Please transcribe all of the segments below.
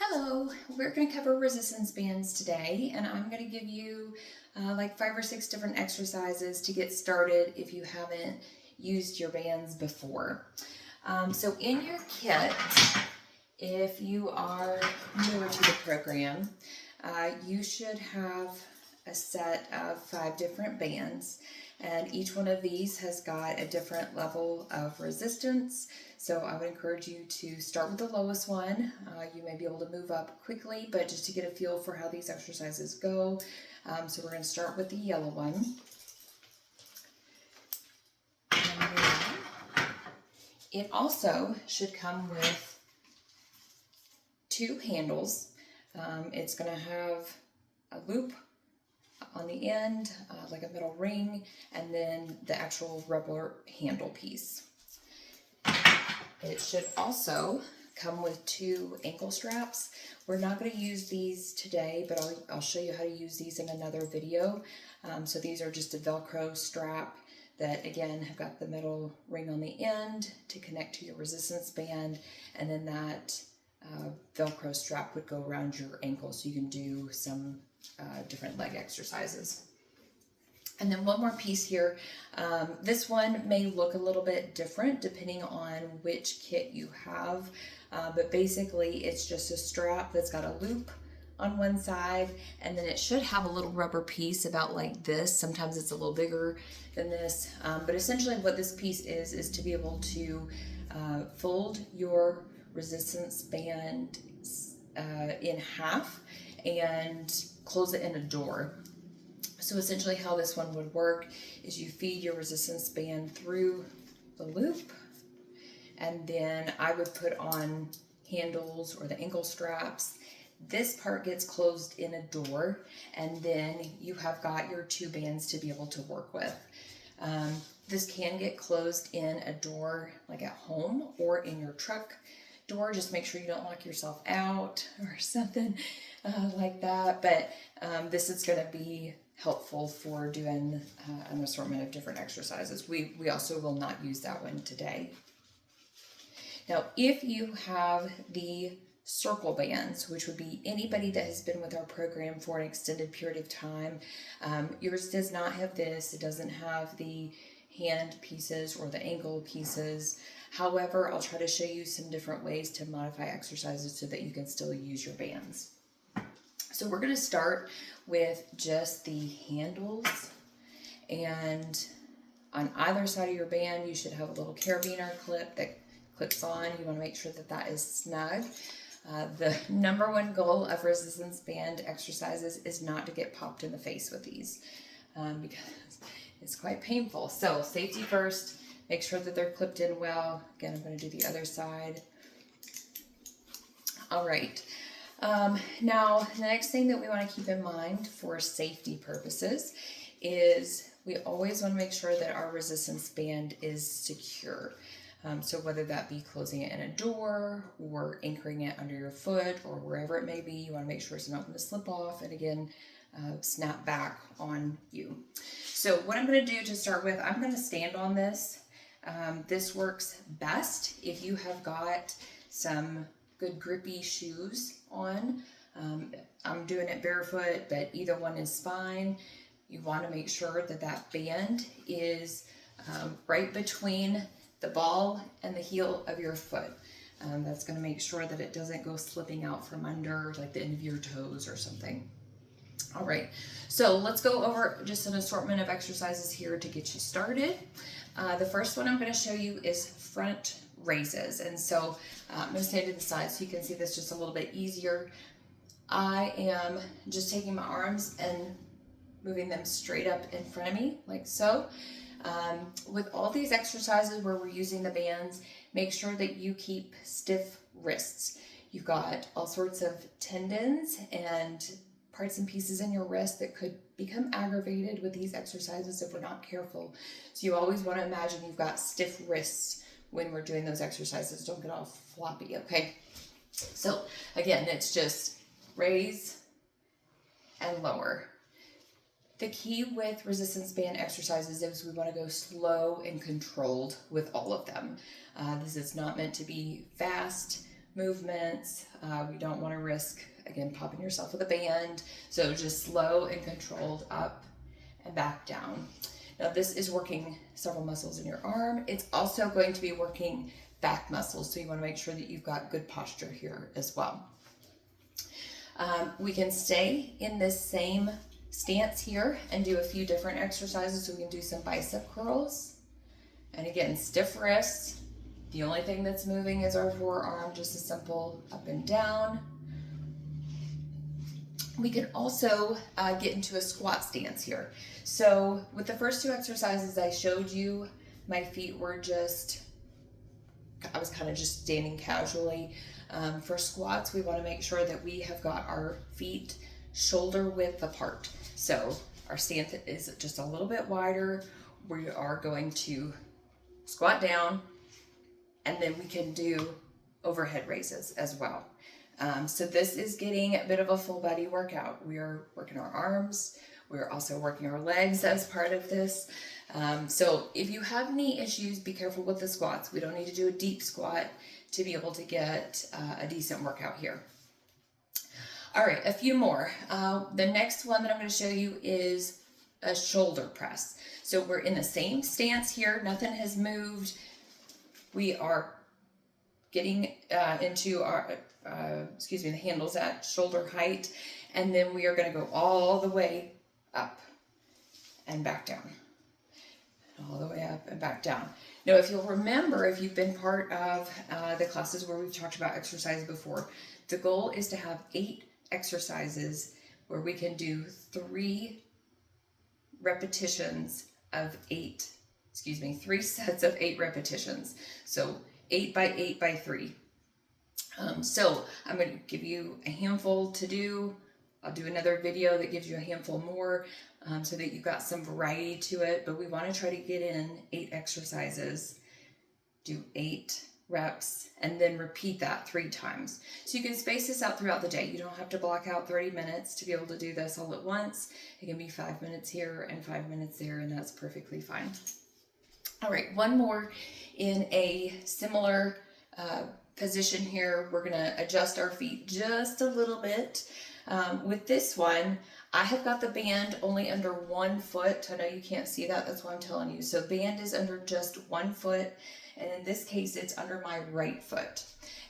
Hello, we're going to cover resistance bands today, and I'm going to give you like 5 or 6 different exercises to get started if you haven't used your bands before. So in your kit, if you are newer to the program, you should have a set of 5 different bands, and each one of these has got a different level of resistance. So I would encourage you to start with the lowest one. You may be able to move up quickly, but just to get a feel for how these exercises go. So we're going to start with the yellow one. And then it also should come with 2 handles. It's going to have a loop on the end, like a metal ring, and then the actual rubber handle piece. It should also come with 2 ankle straps. We're not going to use these today, but I'll show you how to use these in another video. So these are just a Velcro strap that, again, have got the metal ring on the end to connect to your resistance band, and then that Velcro strap would go around your ankle so you can do some different leg exercises. And then one more piece here. This one may look a little bit different depending on which kit you have, but basically it's just a strap that's got a loop on one side, and then it should have a little rubber piece about like this. Sometimes it's a little bigger than this, but essentially what this piece is to be able to fold your resistance band in half and close it in a door. So essentially how this one would work is you feed your resistance band through the loop, and then I would put on handles or the ankle straps. This part gets closed in a door, and then you have got your 2 bands to be able to work with. This can get closed in a door like at home or in your truck door. Just make sure you don't lock yourself out or something like that. But this is going to be helpful for doing an assortment of different exercises. We also will not use that one today. Now, if you have the circle bands, which would be anybody that has been with our program for an extended period of time, yours does not have this. It doesn't have the hand pieces or the ankle pieces. However, I'll try to show you some different ways to modify exercises so that you can still use your bands. So we're going to start with just the handles, and on either side of your band you should have a little carabiner clip that clips on. You want to make sure that that is snug. The number one goal of resistance band exercises is not to get popped in the face with these because it's quite painful. So safety first, make sure that they're clipped in well. Again, I'm going to do the other side. All right. Now, the next thing that we want to keep in mind for safety purposes is we always want to make sure that our resistance band is secure. So whether that be closing it in a door or anchoring it under your foot or wherever it may be, you want to make sure it's not going to slip off and again, snap back on you. So what I'm going to do to start with, I'm going to stand on this. This works best if you have got some good grippy shoes on. I'm doing it barefoot, but either one is fine. You want to make sure that that band is right between the ball and the heel of your foot. That's going to make sure that it doesn't go slipping out from under like the end of your toes or something. All right, so let's go over just an assortment of exercises here to get you started. The first one I'm going to show you is front raises, and so I'm going to stand to the side so you can see this just a little bit easier. I am just taking my arms and moving them straight up in front of me like so. With all these exercises where we're using the bands, make sure that you keep stiff wrists. You've got all sorts of tendons and parts and pieces in your wrist that could become aggravated with these exercises if we're not careful. So you always want to imagine you've got stiff wrists when we're doing those exercises. Don't get all floppy, okay? So again, it's just raise and lower. The key with resistance band exercises is we want to go slow and controlled with all of them. This is not meant to be fast movements. We don't want to risk, again, popping yourself with a band. So just slow and controlled up and back down. Now this is working several muscles in your arm. It's also going to be working back muscles. So you want to make sure that you've got good posture here as well. We can stay in this same stance here and do a few different exercises. So we can do some bicep curls. And again, stiff wrists. The only thing that's moving is our forearm, just a simple up and down. We can also get into a squat stance here. So with the first two exercises I showed you, my feet were I was kind of just standing casually. For squats, we want to make sure that we have got our feet shoulder width apart. So our stance is just a little bit wider. We are going to squat down, and then we can do overhead raises as well. So this is getting a bit of a full body workout. We are working our arms. We're also working our legs as part of this. So if you have any issues, be careful with the squats. We don't need to do a deep squat to be able to get a decent workout here. All right, a few more. The next one that I'm going to show you is a shoulder press. So we're in the same stance here. Nothing has moved. We are getting into our, the handles at shoulder height. And then we are going to go all the way up and back down. All the way up and back down. Now, if you'll remember, if you've been part of the classes where we've talked about exercise before, the goal is to have 8 exercises where we can do 3 repetitions of 3 sets of 8 repetitions. So 8 by 8 by 3. So I'm going to give you a handful to do. I'll do another video that gives you a handful more so that you've got some variety to it. But we want to try to get in 8 exercises, do 8 reps, and then repeat that 3 times. So you can space this out throughout the day. You don't have to block out 30 minutes to be able to do this all at once. It can be 5 minutes here and 5 minutes there, and that's perfectly fine. All right, one more in a similar position here. We're gonna adjust our feet just a little bit. With this one, I have got the band only under 1 foot. I know you can't see that, that's why I'm telling you. So band is under just 1 foot, and in this case, it's under my right foot.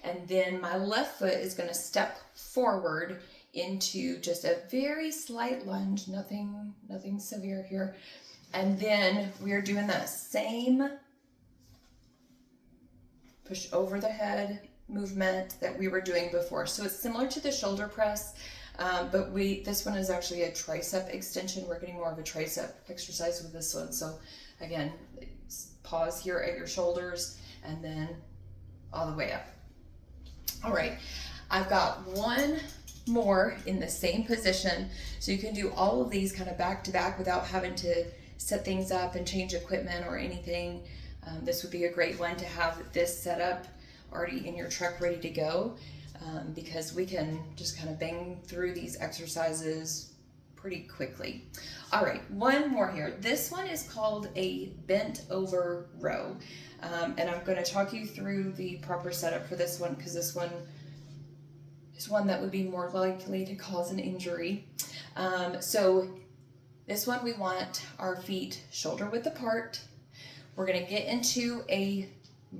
And then my left foot is gonna step forward into just a very slight lunge, nothing severe here. And then we're doing that same push over the head movement that we were doing before. So it's similar to the shoulder press, but this one is actually a tricep extension. We're getting more of a tricep exercise with this one. So again, pause here at your shoulders and then all the way up. All right, I've got one more in the same position. So you can do all of these kind of back to back without having to set things up and change equipment or anything. This would be a great one to have this set up already in your truck ready to go, because we can just kind of bang through these exercises pretty quickly. All right, one more here. This one is called a bent over row. And I'm going to talk you through the proper setup for this one, because this one is one that would be more likely to cause an injury. So this one, we want our feet shoulder width apart. We're going to get into a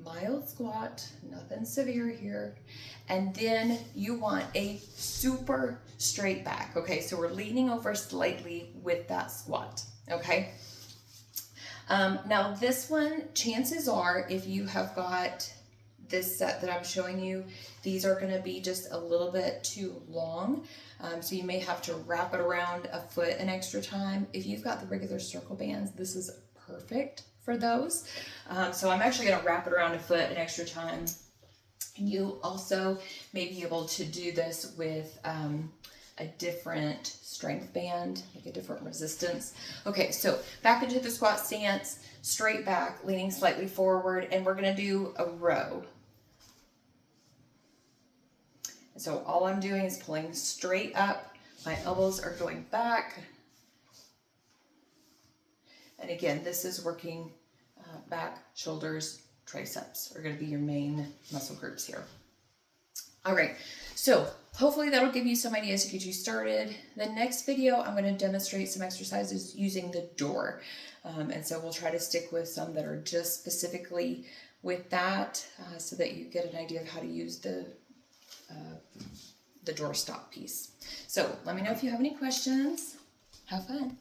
mild squat, nothing severe here. And then you want a super straight back. Okay, so we're leaning over slightly with that squat. Okay. Now this one, chances are, if you have got this set that I'm showing you, these are going to be just a little bit too long. So you may have to wrap it around a foot an extra time. If you've got the regular circle bands, this is perfect for those. So I'm actually going to wrap it around a foot an extra time. You also may be able to do this with a different strength band, like a different resistance. Okay, so back into the squat stance, straight back, leaning slightly forward, and we're going to do a row. So all I'm doing is pulling straight up. My elbows are going back. And again, this is working back, shoulders, triceps are going to be your main muscle groups here. All right, so hopefully that'll give you some ideas to get you started. The next video, I'm going to demonstrate some exercises using the door. And so we'll try to stick with some that are just specifically with that so that you get an idea of how to use the doorstop piece. So let me know if you have any questions. Have fun.